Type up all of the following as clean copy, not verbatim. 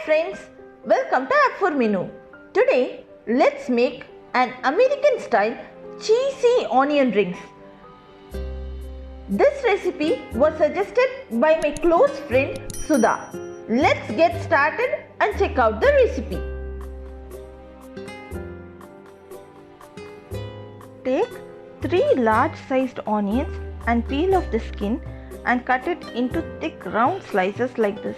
friends, welcome to App for Menu. Today, let's make an American style cheesy onion rings. This recipe was suggested by my close friend Sudha. Let's get started and check out the recipe. Take 3 large sized onions and peel off the skin and cut it into thick round slices like this.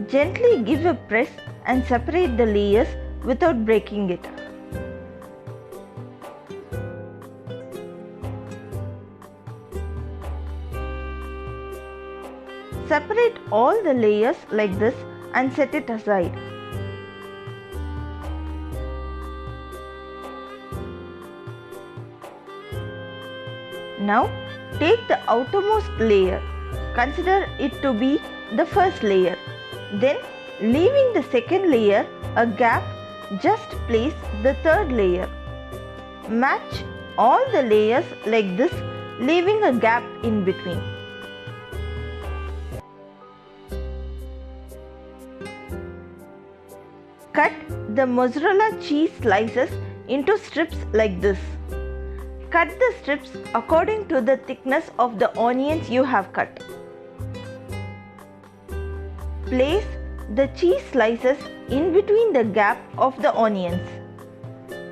Gently give a press and separate the layers without breaking it. Separate all the layers like this and set it aside. Now take the outermost layer. Consider it to be the first layer. Then, leaving the second layer a gap, just place the third layer. Match all the layers like this, leaving a gap in between. Cut the mozzarella cheese slices into strips like this. Cut the strips according to the thickness of the onions you have cut. Place the cheese slices in between the gap of the onions.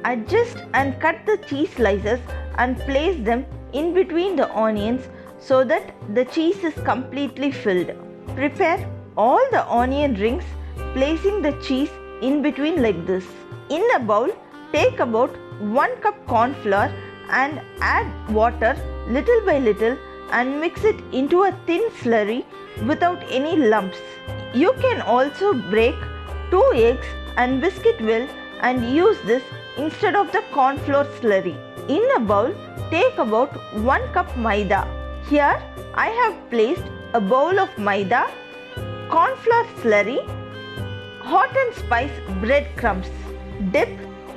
Adjust and cut the cheese slices and place them in between the onions so that the cheese is completely filled. Prepare all the onion rings, placing the cheese in between like this. In a bowl, take about 1 cup corn flour and add water little by little and mix it into a thin slurry without any lumps. You can also break 2 eggs and whisk it well and use this instead of the corn flour slurry. In a bowl, take about 1 cup maida. Here I have placed a bowl of maida, corn flour slurry, hot and spice breadcrumbs. Dip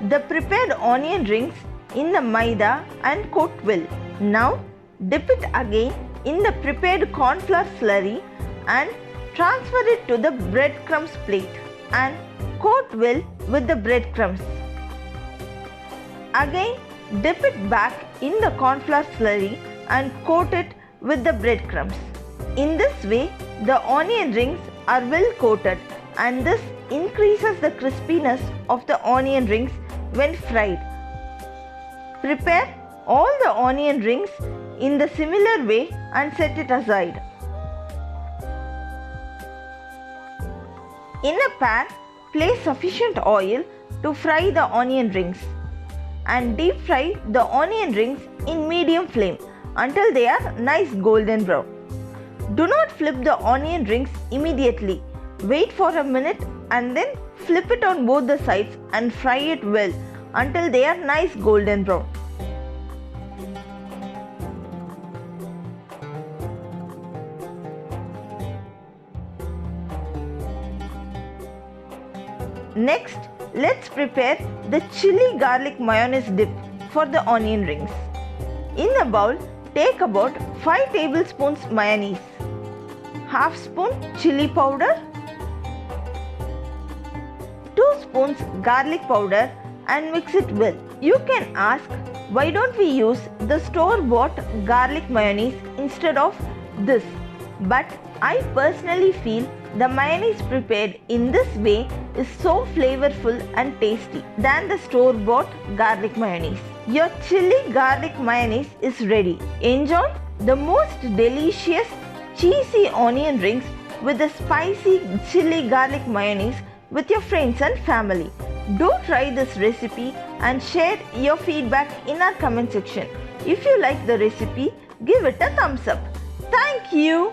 the prepared onion rings in the maida and coat well. Now dip it again in the prepared corn flour slurry and transfer it to the breadcrumbs plate and coat well with the breadcrumbs. Again dip it back in the corn flour slurry and coat it with the breadcrumbs. In this way, the onion rings are well coated and this increases the crispiness of the onion rings when fried. Prepare all the onion rings in the similar way and set it aside. In a pan, place sufficient oil to fry the onion rings and deep fry the onion rings in medium flame until they are nice golden brown. Do not flip the onion rings immediately. Wait for a minute and then flip it on both the sides and fry it well until they are nice golden brown. Next, let's prepare the chili garlic mayonnaise dip for the onion rings. In a bowl, take about 5 tablespoons mayonnaise, half spoon chili powder, 2 spoons garlic powder and mix it well. You can ask, why don't we use the store-bought garlic mayonnaise instead of this? But I personally feel the mayonnaise prepared in this way is so flavorful and tasty than the store-bought garlic mayonnaise. Your chili garlic mayonnaise is ready. Enjoy the most delicious cheesy onion rings with the spicy chili garlic mayonnaise with your friends and family. Do try this recipe and share your feedback in our comment section. If you like the recipe, give it a thumbs up. Thank you.